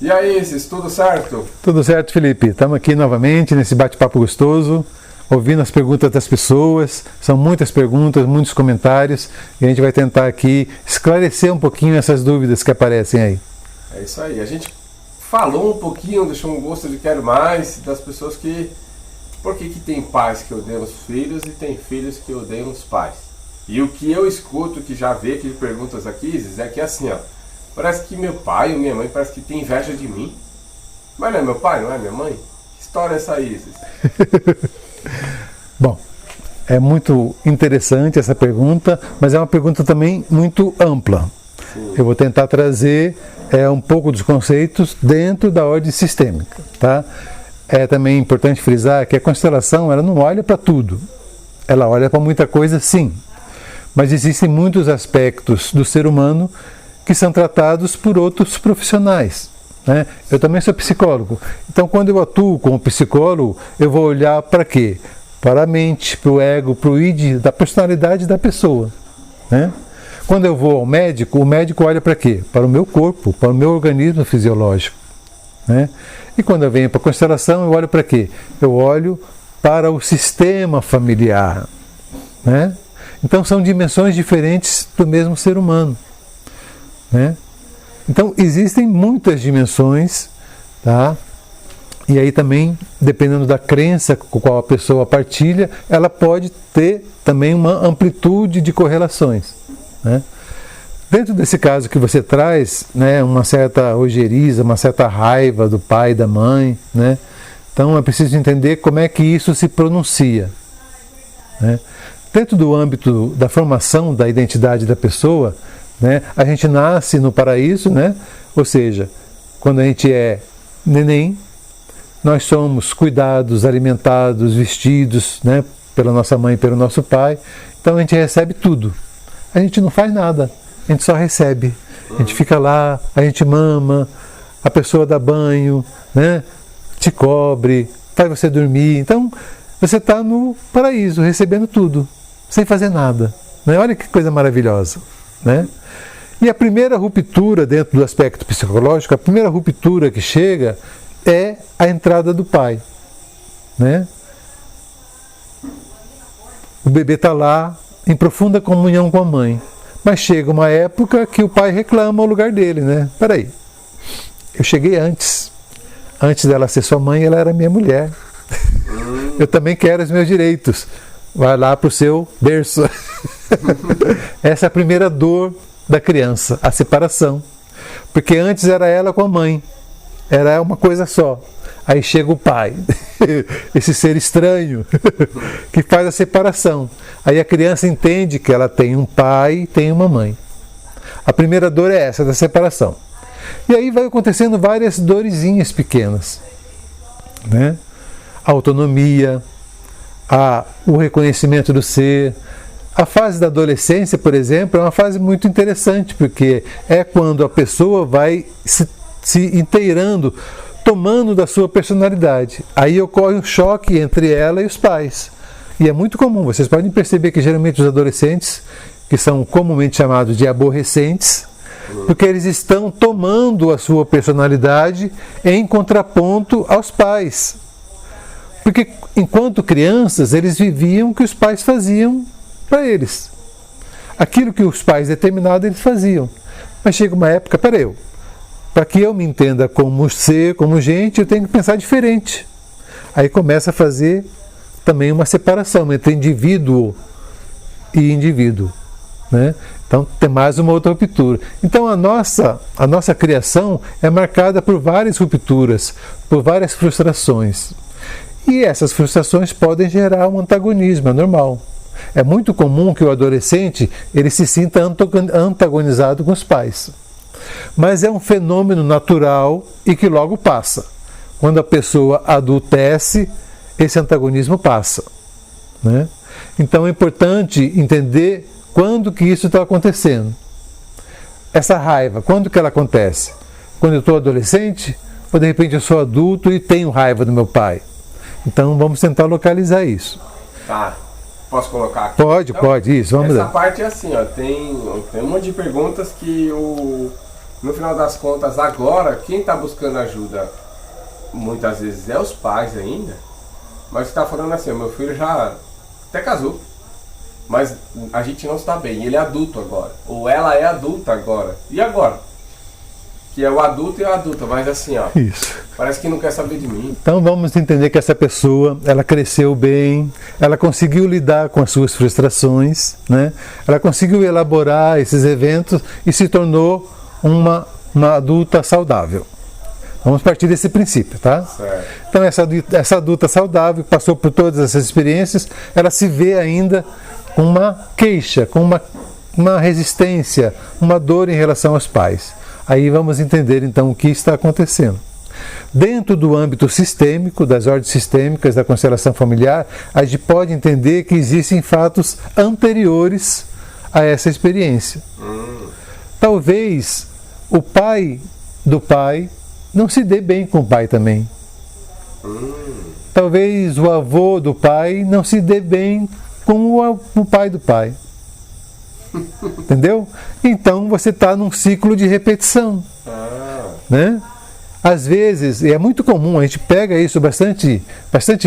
E aí, Isis, tudo certo? Tudo certo, Felipe. Estamos aqui novamente nesse bate-papo gostoso, ouvindo as perguntas das pessoas. São muitas perguntas, muitos comentários, e a gente vai tentar aqui esclarecer um pouquinho essas dúvidas que aparecem aí. É isso aí. A gente falou um pouquinho, deixou um gosto de quero mais, das pessoas que... Por que tem pais que odeiam os filhos e tem filhos que odeiam os pais? E o que eu escuto, que já vê aqui de perguntas aqui, Isis, é que assim, ó, parece que meu pai ou minha mãe parece que tem inveja de mim. Mas não é meu pai, não é minha mãe? Que história é essa aí, Isis? Bom, é muito interessante essa pergunta, mas é uma pergunta também muito ampla. Sim. Eu vou tentar trazer um pouco dos conceitos dentro da ordem sistêmica, tá? É também importante frisar que a constelação ela não olha para tudo. Ela olha para muita coisa, sim. Mas existem muitos aspectos do ser humano que são tratados por outros profissionais, né? Eu também sou psicólogo. Então, quando eu atuo como psicólogo, eu vou olhar para quê? Para a mente, para o ego, para o id, da personalidade da pessoa, né? Quando eu vou ao médico, o médico olha para quê? Para o meu corpo, para o meu organismo fisiológico, né? E quando eu venho para a constelação, eu olho para quê? Eu olho para o sistema familiar, né? Então são dimensões diferentes do mesmo ser humano, né? Então existem muitas dimensões, tá? E aí também, dependendo da crença com qual a pessoa partilha, ela pode ter também uma amplitude de correlações, né? Dentro desse caso que você traz, né, uma certa ojeriza, uma certa raiva do pai e da mãe, né? Então é preciso entender como é que isso se pronuncia, né? Dentro do âmbito da formação da identidade da pessoa, né, a gente nasce no paraíso, né? Ou seja, quando a gente é neném, nós somos cuidados, alimentados, vestidos, né, pela nossa mãe e pelo nosso pai. Então a gente recebe tudo. A gente não faz nada. A gente só recebe, a gente fica lá, a gente mama, a pessoa dá banho, né? Te cobre, faz você dormir. Então, você está no paraíso, recebendo tudo, sem fazer nada, né? Olha que coisa maravilhosa, né? E a primeira ruptura dentro do aspecto psicológico, a primeira ruptura que chega é a entrada do pai, né? O bebê está lá, em profunda comunhão com a mãe. Mas chega uma época que o pai reclama o lugar dele, né? Peraí, eu cheguei antes. Antes dela ser sua mãe, ela era minha mulher. Eu também quero os meus direitos. Vai lá para o seu berço. Essa é a primeira dor da criança, a separação. Porque antes era ela com a mãe. Era uma coisa só. Aí chega o pai, esse ser estranho, que faz a separação. Aí a criança entende que ela tem um pai e tem uma mãe. A primeira dor é essa, da separação. E aí vai acontecendo várias dorezinhas pequenas, né? A autonomia, o reconhecimento do ser. A fase da adolescência, por exemplo, é uma fase muito interessante, porque é quando a pessoa vai se inteirando, tomando da sua personalidade. Aí ocorre um choque entre ela e os pais. E é muito comum, vocês podem perceber que geralmente os adolescentes, que são comumente chamados de aborrecentes, porque eles estão tomando a sua personalidade em contraponto aos pais. Porque enquanto crianças, eles viviam o que os pais faziam para eles. Aquilo que os pais determinados, eles faziam. Mas chega uma época, para que eu me entenda como ser, como gente, eu tenho que pensar diferente. Aí começa a fazer também uma separação entre indivíduo e indivíduo, né? Então tem mais uma outra ruptura. Então a nossa criação é marcada por várias rupturas, por várias frustrações. E essas frustrações podem gerar um antagonismo, é normal. É muito comum que o adolescente ele se sinta antagonizado com os pais. Mas é um fenômeno natural e que logo passa. Quando a pessoa adultece, esse antagonismo passa, né? Então é importante entender quando que isso está acontecendo. Essa raiva, quando que ela acontece? Quando eu estou adolescente? Ou de repente eu sou adulto e tenho raiva do meu pai? Então vamos tentar localizar isso. Tá. Posso colocar aqui? Pode, isso, vamos lá. Essa parte é assim, ó, tem um monte de perguntas que o no final das contas, agora, quem está buscando ajuda, muitas vezes, é os pais ainda. Mas está falando assim, meu filho já até casou, mas a gente não está bem, ele é adulto agora, ou ela é adulta agora, e agora? Que é o adulto e a adulta, mas assim, ó, Isso. parece que não quer saber de mim. Então vamos entender que essa pessoa, ela cresceu bem, ela conseguiu lidar com as suas frustrações, né? Ela conseguiu elaborar esses eventos e se tornou uma adulta saudável. Vamos partir desse princípio, tá? Certo. Então essa adulta saudável, que passou por todas essas experiências, ela se vê ainda com uma queixa, com uma resistência, uma dor em relação aos pais. Aí vamos entender então o que está acontecendo. Dentro do âmbito sistêmico, das ordens sistêmicas da constelação familiar, a gente pode entender que existem fatos anteriores a essa experiência. Talvez o pai do pai não se dê bem com o pai também. Talvez o avô do pai não se dê bem com o pai do pai. Entendeu? Então você está num ciclo de repetição. Né? Às vezes, e é muito comum, a gente pega isso bastante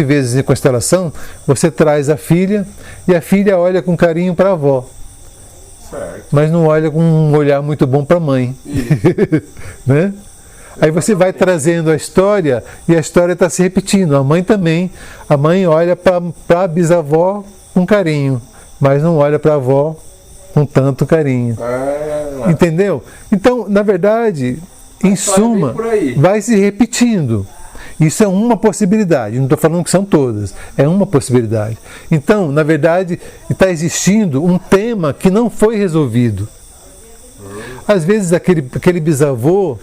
vezes em constelação, você traz a filha e a filha olha com carinho para a avó. Certo. Mas não olha com um olhar muito bom para a mãe. Né? Aí você vai trazendo a história e a história está se repetindo. A mãe também. A mãe olha para a bisavó com carinho, mas não olha para a avó com tanto carinho. Entendeu? Então, na verdade, em suma, vai se repetindo. Isso é uma possibilidade. Não estou falando que são todas. É uma possibilidade. Então, na verdade, está existindo um tema que não foi resolvido. Às vezes, aquele bisavô,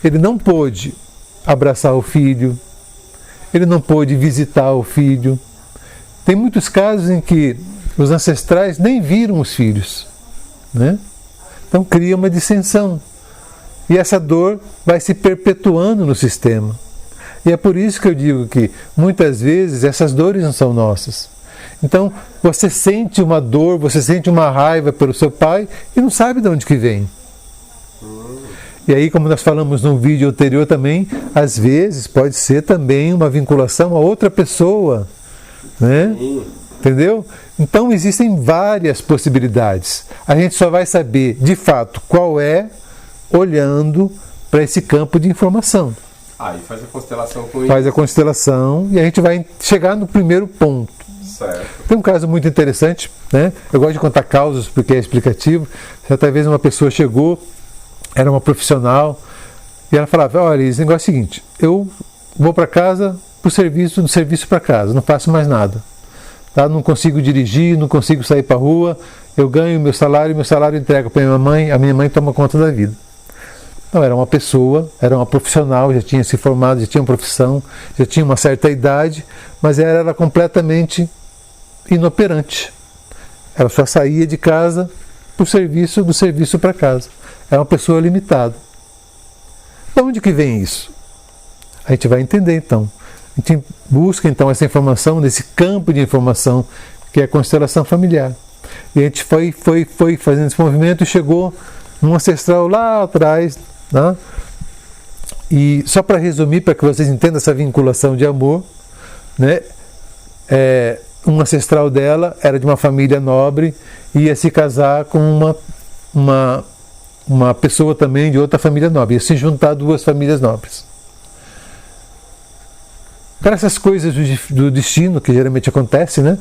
ele não pôde abraçar o filho, ele não pôde visitar o filho. Tem muitos casos em que os ancestrais nem viram os filhos, né? Então cria uma dissensão. E essa dor vai se perpetuando no sistema. E é por isso que eu digo que muitas vezes essas dores não são nossas. Então você sente uma dor, você sente uma raiva pelo seu pai e não sabe de onde que vem. E aí, como nós falamos no vídeo anterior também, às vezes pode ser também uma vinculação a outra pessoa, né? Entendeu? Então existem várias possibilidades. A gente só vai saber de fato qual é olhando para esse campo de informação. Aí faz a constelação com isso. Faz a constelação e a gente vai chegar no primeiro ponto. Certo. Tem um caso muito interessante, né? Eu gosto de contar causas porque é explicativo. Certa vez uma pessoa chegou, era uma profissional, e ela falava: olha, esse negócio é o seguinte, eu vou para casa do serviço para casa, não faço mais nada. Tá? Não consigo dirigir, não consigo sair para a rua, eu ganho meu salário eu entrego para minha mãe, a minha mãe toma conta da vida. Então era uma pessoa, era uma profissional, já tinha se formado, já tinha uma profissão, já tinha uma certa idade, mas ela era completamente inoperante. Ela só saía de casa do serviço para casa. É uma pessoa limitada. De onde que vem isso? A gente vai entender então. A gente busca então essa informação nesse campo de informação que é a constelação familiar. E a gente foi fazendo esse movimento e chegou num ancestral lá atrás, né? E só para resumir, para que vocês entendam essa vinculação de amor, né? Um ancestral dela era de uma família nobre e ia se casar com uma pessoa também de outra família nobre, ia se juntar duas famílias nobres. Para essas coisas do destino, que geralmente acontece, né?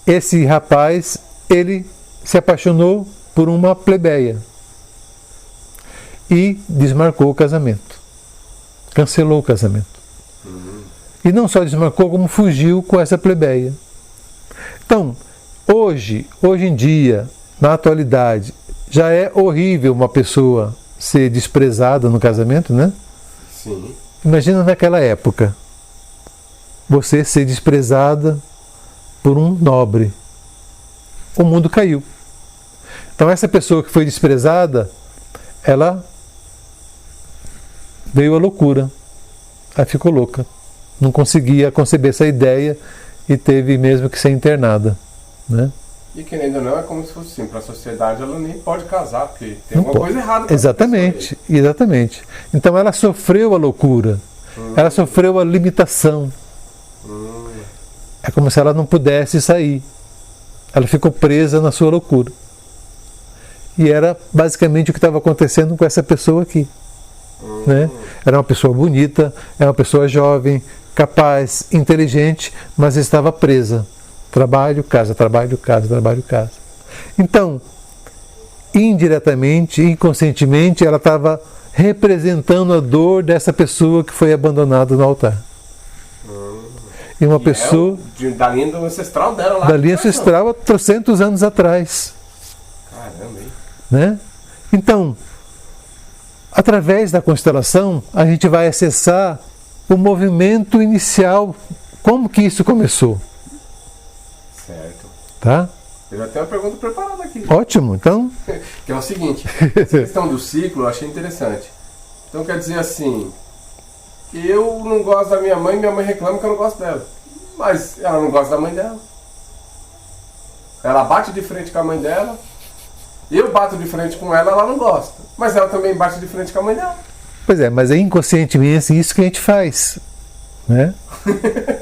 Esse rapaz, ele se apaixonou por uma plebeia e desmarcou o casamento, cancelou o casamento. E não só desmarcou, como fugiu com essa plebeia. Então, hoje em dia, na atualidade, já é horrível uma pessoa ser desprezada no casamento, né? Sim. Imagina naquela época, você ser desprezada por um nobre. O mundo caiu. Então essa pessoa que foi desprezada, ela veio à loucura. Ela ficou louca. Não conseguia conceber essa ideia e teve mesmo que ser internada, né? E querendo ou não, é como se fosse assim, para a sociedade ela nem pode casar, porque tem Não alguma pode. coisa errada com Exatamente, exatamente. Então ela sofreu a loucura, ela sofreu a limitação. É como se ela não pudesse sair. Ela ficou presa na sua loucura. E era basicamente o que estava acontecendo com essa pessoa aqui. Né? Era uma pessoa bonita, era uma pessoa jovem, capaz, inteligente, mas estava presa. Trabalho, casa, trabalho, casa, trabalho, casa. Então, indiretamente, inconscientemente, ela estava representando a dor dessa pessoa que foi abandonada no altar. E uma pessoa da linha ancestral dela lá. da linha ancestral há 300 anos atrás. Caramba, hein? Né? Então, através da constelação, a gente vai acessar o movimento inicial. Como que isso começou? Certo. Tá? Eu já tenho uma pergunta preparada aqui. Ótimo, então. Que é o seguinte, essa questão do ciclo eu achei interessante. Então quer dizer assim, eu não gosto da minha mãe reclama que eu não gosto dela. Mas ela não gosta da mãe dela. Ela bate de frente com a mãe dela. Eu bato de frente com ela, ela não gosta. Mas ela também bate de frente com a mãe dela. Pois é, mas é inconscientemente isso que a gente faz. Né?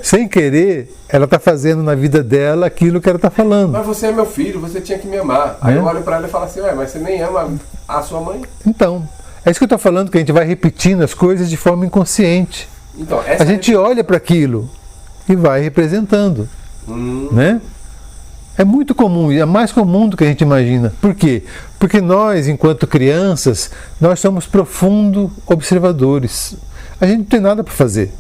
Sem querer, ela está fazendo na vida dela aquilo que ela está falando. Mas você é meu filho, você tinha que me amar. Aí eu olho para ela e falo assim, ué, mas você nem ama a sua mãe? Então, é isso que eu estou falando, que a gente vai repetindo as coisas de forma inconsciente. Então, a gente olha para aquilo e vai representando. Né? É muito comum, é mais comum do que a gente imagina. Por quê? Porque nós, enquanto crianças, nós somos profundos observadores. A gente não tem nada para fazer.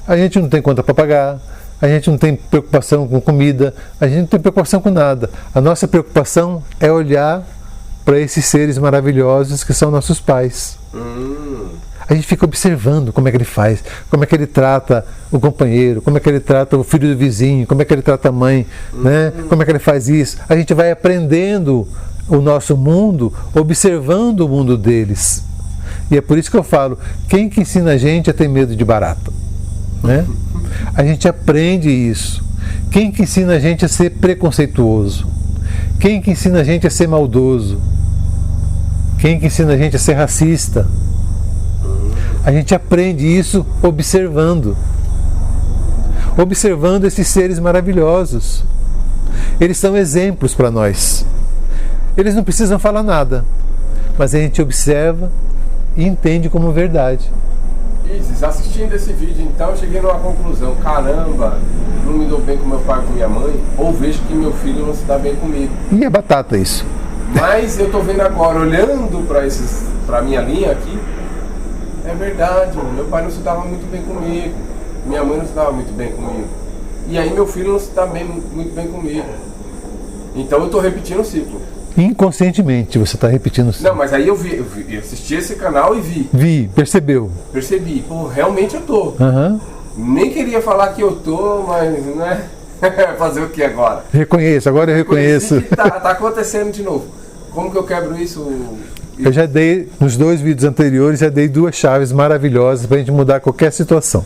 A gente não tem conta para pagar, a gente não tem preocupação com comida, a gente não tem preocupação com nada. A nossa preocupação é olhar para esses seres maravilhosos que são nossos pais. A gente fica observando como é que ele faz, como é que ele trata o companheiro, como é que ele trata o filho do vizinho, como é que ele trata a mãe, né? Como é que ele faz isso. A gente vai aprendendo o nosso mundo, observando o mundo deles. E é por isso que eu falo, quem que ensina a gente a ter medo de barata? Né? A gente aprende isso. Quem que ensina a gente a ser preconceituoso? Quem que ensina a gente a ser maldoso? Quem que ensina a gente a ser racista? A gente aprende isso observando. Observando esses seres maravilhosos. Eles são exemplos para nós. Eles não precisam falar nada, mas a gente observa e entende como verdade. Isso, assistindo esse vídeo, então, eu cheguei numa conclusão. Caramba, não me dou bem com meu pai e com minha mãe, ou vejo que meu filho não se dá bem comigo. E é batata isso. Mas eu tô vendo agora, olhando para minha linha aqui, é verdade, meu pai não se dava muito bem comigo, minha mãe não se dava muito bem comigo. E aí meu filho não se dá muito bem comigo. Então eu tô repetindo o ciclo. Inconscientemente você está repetindo o ciclo. Não, mas aí eu assisti esse canal e vi. Vi, percebeu. Percebi, pô, realmente eu tô. Uhum. Nem queria falar que eu tô, mas, né? Fazer o que agora? Reconheço, agora eu reconheço. Que tá acontecendo de novo. Como que eu quebro isso? Eu já dei, nos 2 vídeos anteriores, já dei 2 chaves maravilhosas para a gente mudar qualquer situação.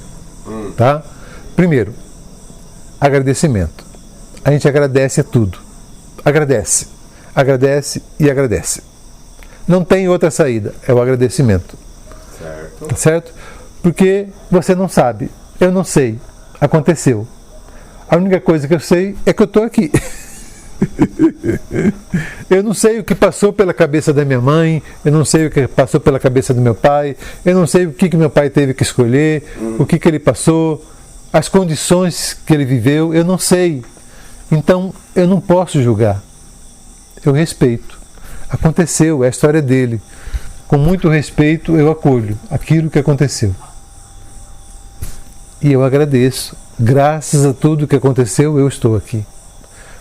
Tá? Primeiro, agradecimento. A gente agradece a tudo. Agradece. Agradece e agradece. Não tem outra saída, é o agradecimento. Certo. Tá certo? Porque você não sabe, eu não sei, aconteceu. A única coisa que eu sei é que eu estou aqui. Eu não sei o que passou pela cabeça da minha mãe, eu não sei o que passou pela cabeça do meu pai, eu não sei o que meu pai teve que escolher, o que ele passou, as condições que ele viveu, eu não sei. Então eu não posso julgar. Eu respeito. Aconteceu, é a história dele. Com muito respeito eu acolho aquilo que aconteceu. E eu agradeço. Graças a tudo que aconteceu, eu estou aqui.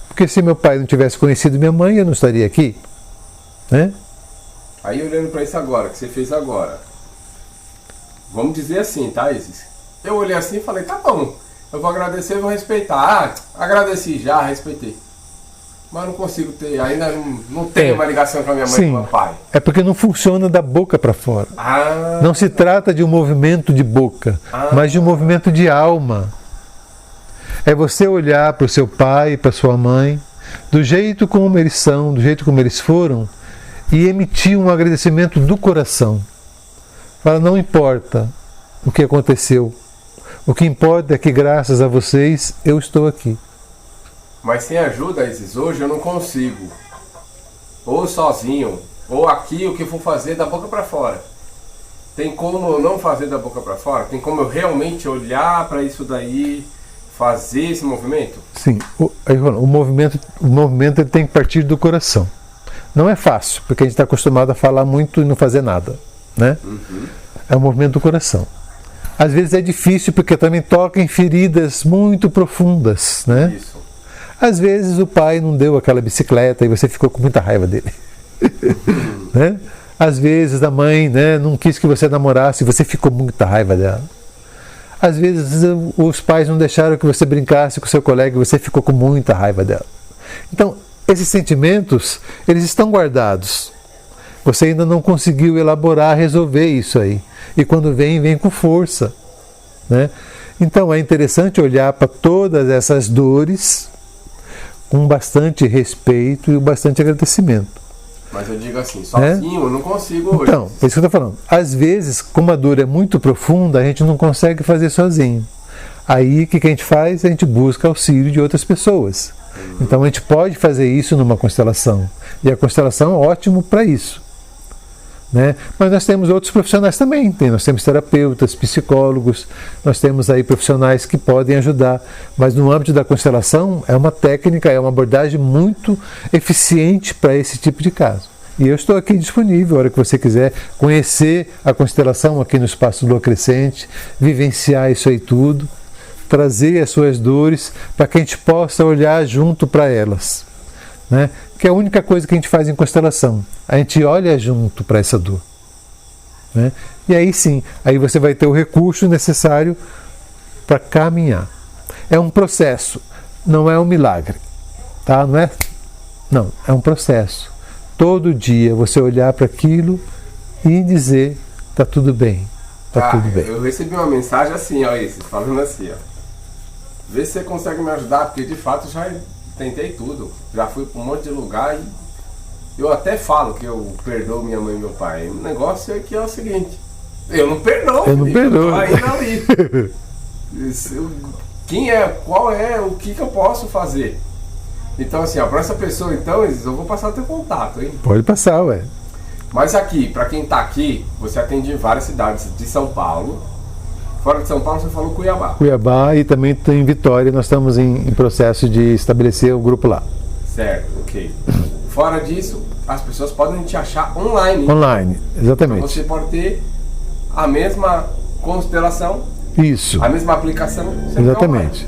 Porque se meu pai não tivesse conhecido minha mãe, eu não estaria aqui. Né? Aí olhando para isso agora, que você fez agora. Vamos dizer assim, tá, Isis? Eu olhei assim e falei, tá bom. Eu vou agradecer e vou respeitar. Ah, agradeci já, respeitei. Mas não consigo ter, ainda não tenho uma ligação com a minha mãe e com o meu pai. É porque não funciona da boca para fora. Não se trata de um movimento de boca, mas de um movimento de alma. É você olhar para o seu pai, para sua mãe do jeito como eles são, do jeito como eles foram, e emitir um agradecimento do coração. Fala, não importa o que aconteceu, o que importa é que graças a vocês eu estou aqui. Mas sem ajuda, Isis, hoje eu não consigo. Ou sozinho, ou aqui o que eu for fazer da boca para fora. Tem como eu não fazer da boca para fora? Tem como eu realmente olhar para isso daí, fazer esse movimento? Sim, o movimento ele tem que partir do coração. Não é fácil, porque a gente está acostumado a falar muito e não fazer nada, né? É o movimento do coração. Às vezes é difícil porque também toca em feridas muito profundas, né? Isso. Às vezes o pai não deu aquela bicicleta e você ficou com muita raiva dele. Né? Às vezes a mãe, né, não quis que você namorasse e você ficou com muita raiva dela. Às vezes os pais não deixaram que você brincasse com seu colega e você ficou com muita raiva dela. Então, esses sentimentos, eles estão guardados. Você ainda não conseguiu elaborar, resolver isso aí. E quando vem com força, né? Então é interessante olhar para todas essas dores com bastante respeito e bastante agradecimento. Mas eu digo assim, sozinho eu não consigo hoje. Então, é isso que eu estou falando. Às vezes, como a dor é muito profunda, a gente não consegue fazer sozinho. Aí, o que a gente faz? A gente busca auxílio de outras pessoas. Então, a gente pode fazer isso numa constelação. E a constelação é ótimo para isso. Né? Mas nós temos outros profissionais também. Nós temos terapeutas, psicólogos, nós temos aí profissionais que podem ajudar. Mas no âmbito da constelação, é uma técnica, é uma abordagem muito eficiente para esse tipo de caso. E eu estou aqui disponível, a hora que você quiser conhecer a constelação aqui no Espaço Lua Crescente, vivenciar isso aí tudo, trazer as suas dores para que a gente possa olhar junto para elas. Né? Que é a única coisa que a gente faz em constelação. A gente olha junto para essa dor. Né? E aí sim, aí você vai ter o recurso necessário para caminhar. É um processo, não é um milagre. Tá? Não, é um processo. Todo dia você olhar para aquilo e dizer, tá tudo bem, tá tudo bem. Eu recebi uma mensagem assim, ó, Isis, falando assim, ó. Vê se você consegue me ajudar, porque de fato já tentei tudo. Já fui para um monte de lugar e eu até falo que eu perdoo minha mãe e meu pai. O negócio é que é o seguinte, eu não perdoo. Eu não perdoo. Ainda ali. Quem é, qual é, o que eu posso fazer? Então assim, ó, para essa pessoa então, eu vou passar o teu contato, hein? Pode passar, ué. Mas aqui, para quem tá aqui, você atende em várias cidades de São Paulo. Fora de São Paulo, você falou Cuiabá. Cuiabá e também tem Vitória. Nós estamos em processo de estabelecer o grupo lá. Certo, ok. Fora disso, as pessoas podem te achar online. Online, exatamente. Então você pode ter a mesma constelação, isso, a mesma aplicação. Exatamente.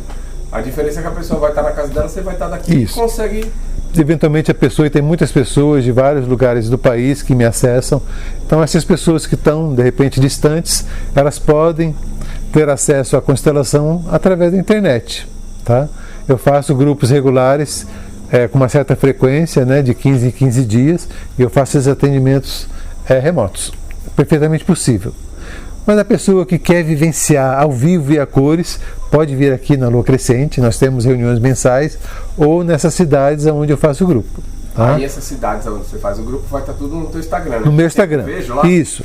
A diferença é que a pessoa vai estar na casa dela, você vai estar daqui isso. E consegue... Eventualmente a pessoa, e tem muitas pessoas de vários lugares do país que me acessam. Então essas pessoas que estão de repente distantes, elas podem ter acesso à constelação através da internet. Tá? Eu faço grupos regulares com uma certa frequência, né, de 15 em 15 dias, e eu faço esses atendimentos remotos. Perfeitamente possível. Mas a pessoa que quer vivenciar ao vivo e a cores, pode vir aqui na Lua Crescente, nós temos reuniões mensais, ou nessas cidades onde eu faço o grupo. Tá? Aí essas cidades onde você faz o grupo vai estar tudo no teu Instagram. Né? No meu Instagram. Vejo lá? Isso.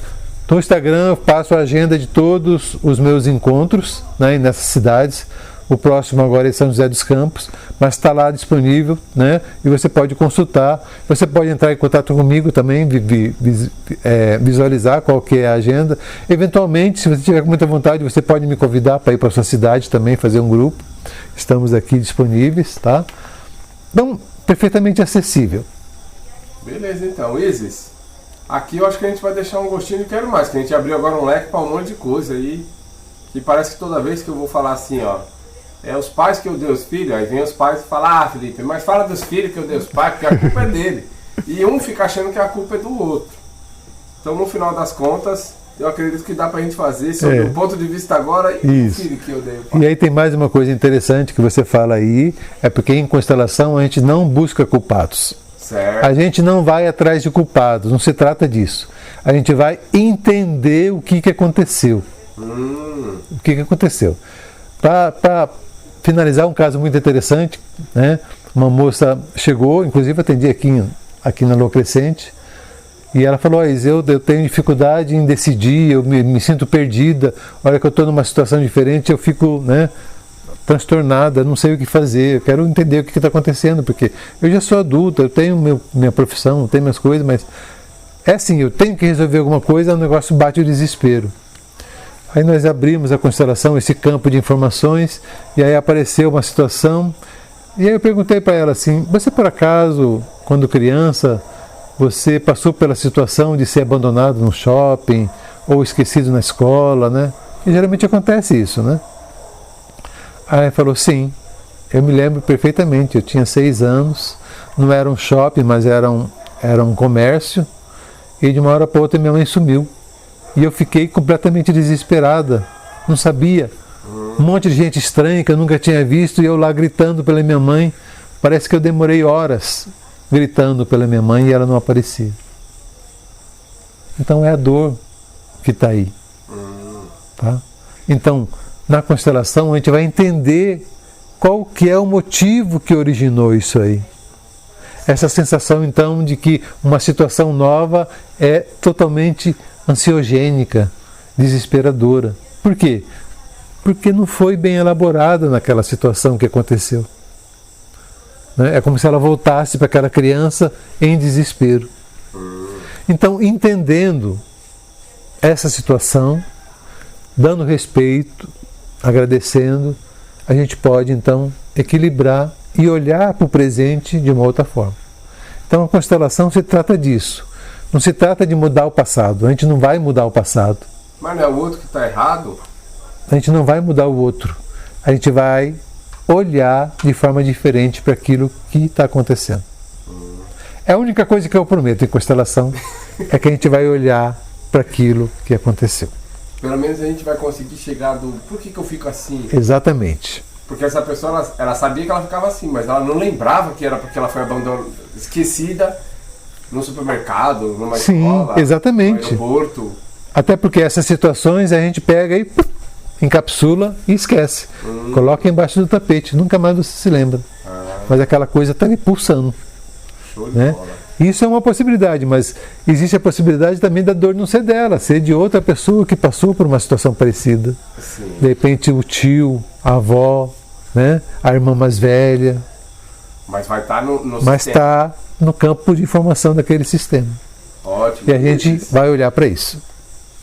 No Instagram eu passo a agenda de todos os meus encontros, né, nessas cidades. O próximo agora é São José dos Campos, mas está lá disponível, né? E você pode consultar, você pode entrar em contato comigo também, visualizar qual que é a agenda. Eventualmente, se você tiver com muita vontade, você pode me convidar para ir para a sua cidade também, fazer um grupo. Estamos aqui disponíveis, tá? Então, perfeitamente acessível. Beleza, então. Isis, aqui eu acho que a gente vai deixar um gostinho de quero mais, que a gente abriu agora um leque para um monte de coisa aí, que parece que toda vez que eu vou falar assim, ó, é os pais que eu dei os filhos, aí vem os pais e falam, ah, Felipe, mas fala dos filhos que eu dei os pais, porque a culpa é dele. E um fica achando que a culpa é do outro. Então, no final das contas, eu acredito que dá pra gente fazer sobre o ponto de vista agora e o filho que eu dei o pai. E aí tem mais uma coisa interessante que você fala aí, é porque em constelação a gente não busca culpados. Certo. A gente não vai atrás de culpados, não se trata disso. A gente vai entender o que aconteceu. O que aconteceu. Para finalizar, um caso muito interessante, né? uma moça chegou, inclusive atendi aqui na Lua Crescente, e ela falou: eu tenho dificuldade em decidir, eu me sinto perdida, olha que eu estou numa situação diferente, eu fico, né, transtornada, não sei o que fazer, eu quero entender o que está acontecendo, porque eu já sou adulta, eu tenho minha profissão, eu tenho minhas coisas, mas é assim, eu tenho que resolver alguma coisa, o negócio bate o desespero. Aí nós abrimos a constelação, esse campo de informações, e aí apareceu uma situação, e aí eu perguntei para ela assim: você por acaso, quando criança, você passou pela situação de ser abandonado no shopping, ou esquecido na escola, né? E geralmente acontece isso, né? Aí ela falou: sim, eu me lembro perfeitamente, eu tinha 6 anos, não era um shopping, mas era um comércio, e de uma hora para outra minha mãe sumiu. E eu fiquei completamente desesperada, não sabia. Um monte de gente estranha que eu nunca tinha visto, e eu lá gritando pela minha mãe. Parece que eu demorei horas gritando pela minha mãe e ela não aparecia. Então é a dor que está aí. Tá? Então, na constelação, a gente vai entender qual que é o motivo que originou isso aí. Essa sensação, então, de que uma situação nova é totalmente ansiogênica, desesperadora. Por quê? Porque não foi bem elaborada naquela situação que aconteceu. É como se ela voltasse para aquela criança em desespero. Então, entendendo essa situação, dando respeito, agradecendo, a gente pode, então, equilibrar e olhar para o presente de uma outra forma. Então, a constelação se trata disso. Não se trata de mudar o passado. A gente não vai mudar o passado. Mas não é o outro que está errado? A gente não vai mudar o outro. A gente vai olhar de forma diferente para aquilo que está acontecendo. É a única coisa que eu prometo em constelação, é que a gente vai olhar para aquilo que aconteceu. Pelo menos a gente vai conseguir chegar do por que eu fico assim? Exatamente. Porque essa pessoa, ela sabia que ela ficava assim, mas ela não lembrava que era porque ela foi abandonada, esquecida no supermercado, numa escola, exatamente. no aeroporto. Até porque essas situações a gente pega e encapsula e esquece. Coloca embaixo do tapete, nunca mais você se lembra. Mas aquela coisa está ali pulsando. Show de Né? bola. Isso é uma possibilidade, mas existe a possibilidade também da dor não ser dela, ser de outra pessoa que passou por uma situação parecida. Sim. De repente o tio, a avó, né? A irmã mais velha. Mas vai estar no Mas sistema. está no campo de informação daquele sistema. Ótimo. E a gente Isis. vai olhar para isso.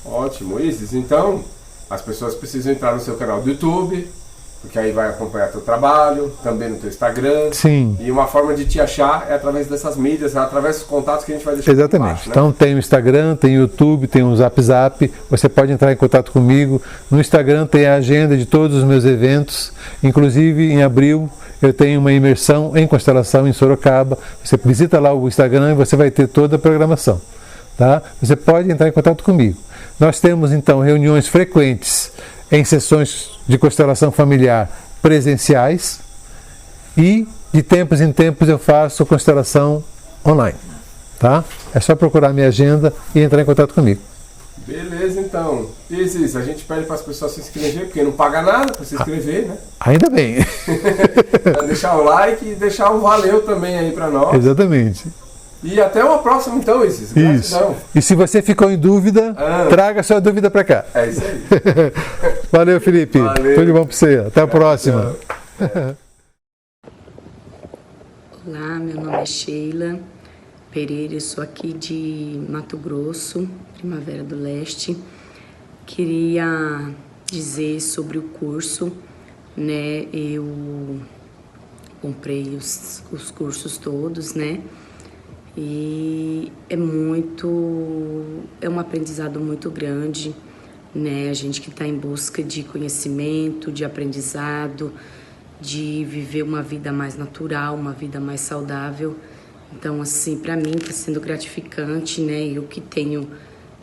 Ótimo, Isis. Então, as pessoas precisam entrar no seu canal do YouTube, porque aí vai acompanhar teu trabalho, também no teu Instagram. Sim. E uma forma de te achar é através dessas mídias, através dos contatos que a gente vai deixar aqui Exatamente. embaixo, né? Então tem o Instagram, tem o YouTube, tem o Zap Zap. Você pode entrar em contato comigo. No Instagram tem a agenda de todos os meus eventos. Inclusive em abril eu tenho uma imersão em constelação em Sorocaba. Você visita lá o Instagram e você vai ter toda a programação. Tá? Você pode entrar em contato comigo. Nós temos então reuniões frequentes em sessões de constelação familiar presenciais e de tempos em tempos eu faço constelação online. Tá? É só procurar minha agenda e entrar em contato comigo. Beleza, então. Isis, a gente pede para as pessoas se inscrever, porque não paga nada para se inscrever, né? Ainda bem. Pra deixar o like e deixar um valeu também aí para nós. Exatamente. E até uma próxima então, Isis. Isso. Gratidão. E se você ficou em dúvida, traga sua dúvida para cá. É isso aí. Valeu, Felipe. Valeu. Tudo de bom para você. Até a próxima. Olá, meu nome é Sheila Pereira, eu sou aqui de Mato Grosso, Primavera do Leste. Queria dizer sobre o curso, né? Eu comprei os cursos todos, né? E é um aprendizado muito grande, né? A gente que está em busca de conhecimento, de aprendizado, de viver uma vida mais natural, uma vida mais saudável. Então, assim, para mim está sendo gratificante, né? Eu que tenho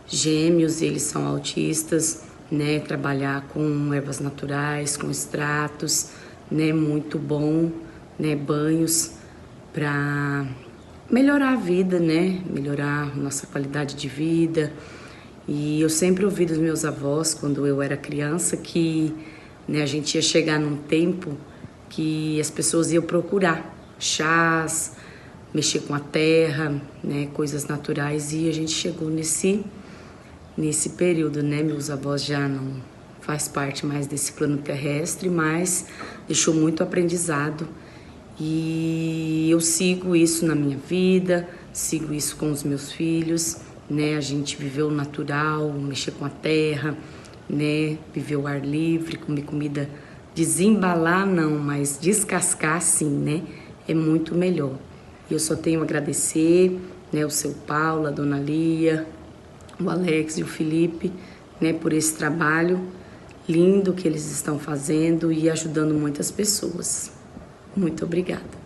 gêmeos, eles são autistas, né? Trabalhar com ervas naturais, com extratos, né? Muito bom, né? Banhos para melhorar a vida, né? Melhorar nossa qualidade de vida. E eu sempre ouvi dos meus avós, quando eu era criança, que, né, a gente ia chegar num tempo que as pessoas iam procurar, chás, mexer com a terra, né, coisas naturais, e a gente chegou nesse período, né? Meus avós já não faz parte mais desse plano terrestre, mas deixou muito aprendizado e eu sigo isso na minha vida, sigo isso com os meus filhos, né? A gente viveu o natural, mexer com a terra, né? Viver o ar livre, comer comida, desembalar não, mas descascar sim, né? É muito melhor. E eu só tenho a agradecer, né? O seu Paulo, a dona Lia, o Alex e o Felipe, né? Por esse trabalho lindo que eles estão fazendo e ajudando muitas pessoas. Muito obrigada.